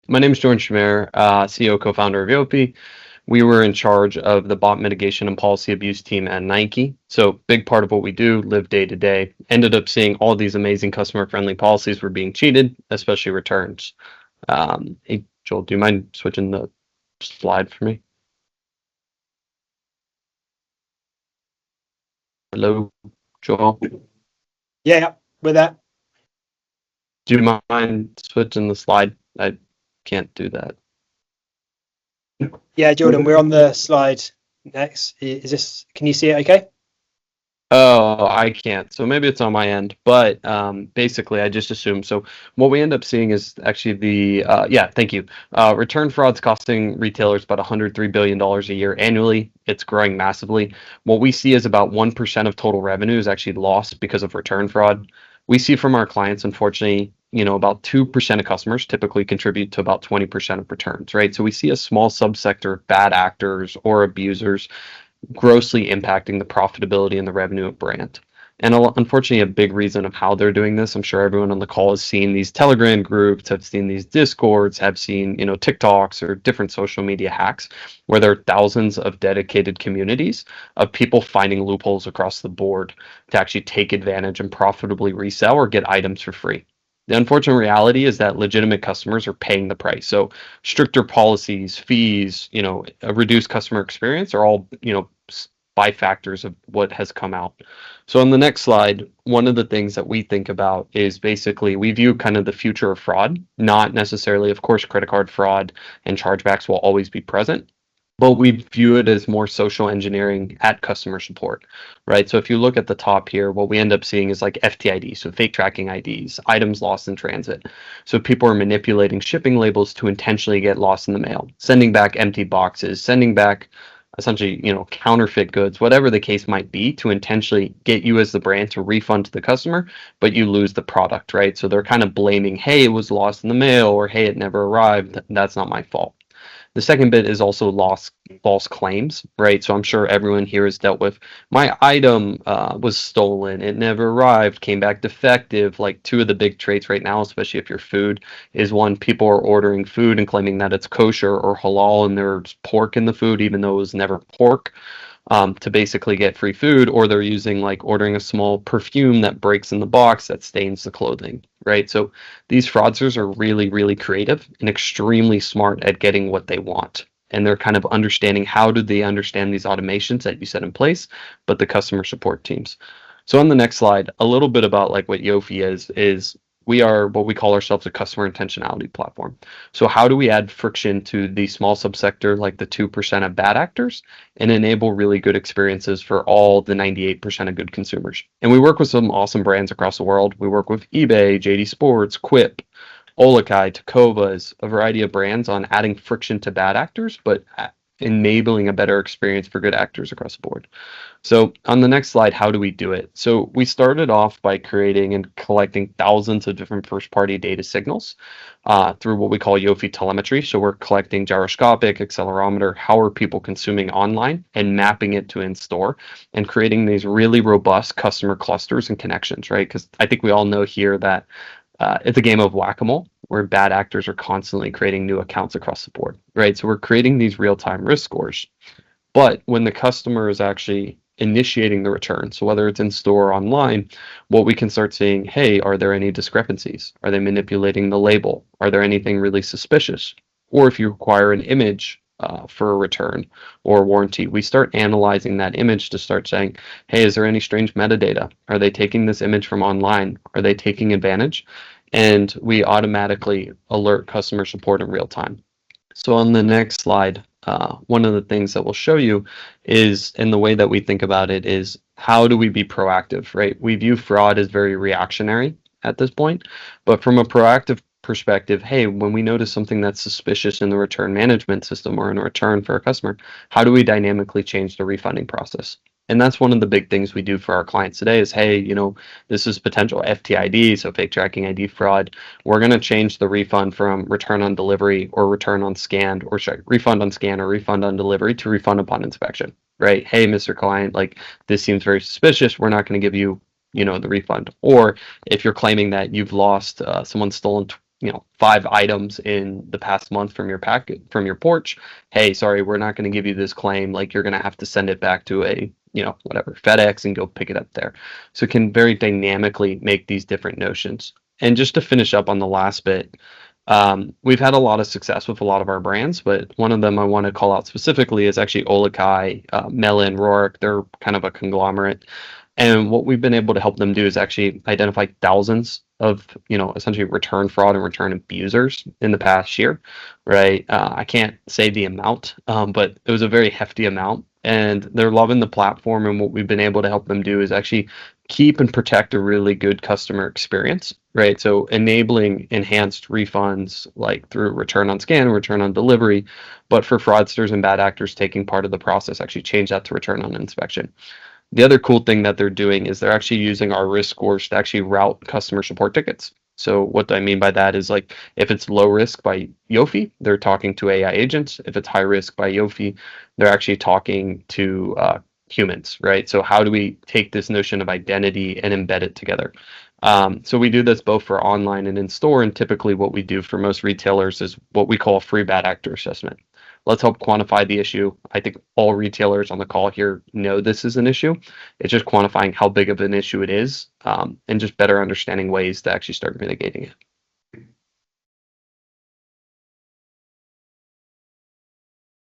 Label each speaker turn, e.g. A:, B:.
A: My name is Jordan Schmer, CEO, co-founder of Yofi. We were in charge of the bot mitigation and policy abuse team at Nike. So big part of what we do, live day to day. Ended up seeing all these amazing customer-friendly policies were being cheated, especially returns. Hey, Joel, do you mind switching the slide for me? Hello, Joel.
B: Yeah, with that.
A: Do you mind switching the slide? I can't do that.
B: Yeah, Jordan, we're on the slide next. Is this, can you see it okay?
A: Oh, I can't. So maybe it's on my end, but basically, I just assume. So what we end up seeing is actually yeah, thank you. Return fraud's costing retailers about $103 billion a year annually. It's growing massively. What we see is about 1% of total revenue is actually lost because of return fraud. We see from our clients, unfortunately, about 2% of customers typically contribute to about 20% of returns, right? So we see a small subsector of bad actors or abusers grossly impacting the profitability and the revenue of brand. And unfortunately, a big reason of how they're doing this, I'm sure everyone on the call has seen these Telegram groups, have seen these Discords, have seen, TikToks or different social media hacks where there are thousands of dedicated communities of people finding loopholes across the board to actually take advantage and profitably resell or get items for free. The unfortunate reality is that legitimate customers are paying the price. So stricter policies, fees, a reduced customer experience are all, by factors of what has come out. So on the next slide, one of the things that we think about is basically we view kind of the future of fraud, not necessarily, of course, credit card fraud and chargebacks will always be present, but we view it as more social engineering at customer support, right? So if you look at the top here, what we end up seeing is like FTID, so fake tracking IDs, items lost in transit. So people are manipulating shipping labels to intentionally get lost in the mail, sending back empty boxes, sending back essentially, counterfeit goods, whatever the case might be, to intentionally get you as the brand to refund to the customer, but you lose the product, right? So they're kind of blaming, hey, it was lost in the mail, or hey, it never arrived. That's not my fault. The second bit is also false claims, right? So I'm sure everyone here has dealt with my item was stolen, it never arrived, came back defective. Like two of the big traits right now, especially if you're food, is one, people are ordering food and claiming that it's kosher or halal and there's pork in the food, even though it was never pork, to basically get free food, or they're using like ordering a small perfume that breaks in the box that stains the clothing, right? So these fraudsters are really, really creative and extremely smart at getting what they want. And they're kind of understanding how do they understand these automations that you set in place, but the customer support teams. So on the next slide, a little bit about like what Yofi is we are what we call ourselves a customer intentionality platform. So how do we add friction to the small subsector, like the 2% of bad actors, and enable really good experiences for all the 98% of good consumers? And we work with some awesome brands across the world. We work with eBay, JD Sports, Quip, Olakai, Tacovas, a variety of brands on adding friction to bad actors, but enabling a better experience for good actors across the board. So on the next slide, how do we do it? So we started off by creating and collecting thousands of different first-party data signals through what we call Yofi telemetry. So we're collecting gyroscopic, accelerometer, how are people consuming online, and mapping it to in-store, and creating these really robust customer clusters and connections, right? Because I think we all know here that it's a game of whack-a-mole where bad actors are constantly creating new accounts across the board, right? So we're creating these real-time risk scores. But when the customer is actually initiating the return, so whether it's in store or online, what we can start seeing, hey, are there any discrepancies? Are they manipulating the label? Are there anything really suspicious? Or if you require an image for a return or warranty, we start analyzing that image to start saying, hey, is there any strange metadata? Are they taking this image from online? Are they taking advantage? And we automatically alert customer support in real time. So on the next slide, one of the things that we'll show you is, and the way that we think about it is, how do we be proactive, right? We view fraud as very reactionary at this point, but from a proactive perspective, hey, when we notice something that's suspicious in the return management system or in a return for a customer, how do we dynamically change the refunding process? And that's one of the big things we do for our clients today is, hey, this is potential FTID, so fake tracking ID fraud. We're going to change the refund from return on delivery or return on scanned, or sorry, refund on scan or refund on delivery to refund upon inspection, right? Hey, Mr. Client, like this seems very suspicious. We're not going to give you, the refund. Or if you're claiming that you've lost, someone's stolen, 5 items in the past month from your packet from your porch. Hey, sorry, we're not going to give you this claim. Like you're going to have to send it back to a whatever FedEx and go pick it up there. So it can very dynamically make these different notions. And just to finish up on the last bit, we've had a lot of success with a lot of our brands, but one of them I want to call out specifically is actually Olakai, Melon, Roark. They're kind of a conglomerate. And what we've been able to help them do is actually identify thousands of, essentially return fraud and return abusers in the past year, right? I can't say the amount, but it was a very hefty amount. And they're loving the platform. And what we've been able to help them do is actually keep and protect a really good customer experience, right? So enabling enhanced refunds like through return on scan, return on delivery, but for fraudsters and bad actors taking part of the process, actually change that to return on inspection. The other cool thing that they're doing is they're actually using our risk scores to actually route customer support tickets. So what I mean by that is like if it's low risk by Yofi, they're talking to AI agents. If it's high risk by Yofi, they're actually talking to humans, right? So how do we take this notion of identity and embed it together? So we do this both for online and in store, and typically what we do for most retailers is what we call a free bad actor assessment. Let's help quantify the issue. I think all retailers on the call here know this is an issue. It's just quantifying how big of an issue it is, and just better understanding ways to actually start mitigating it.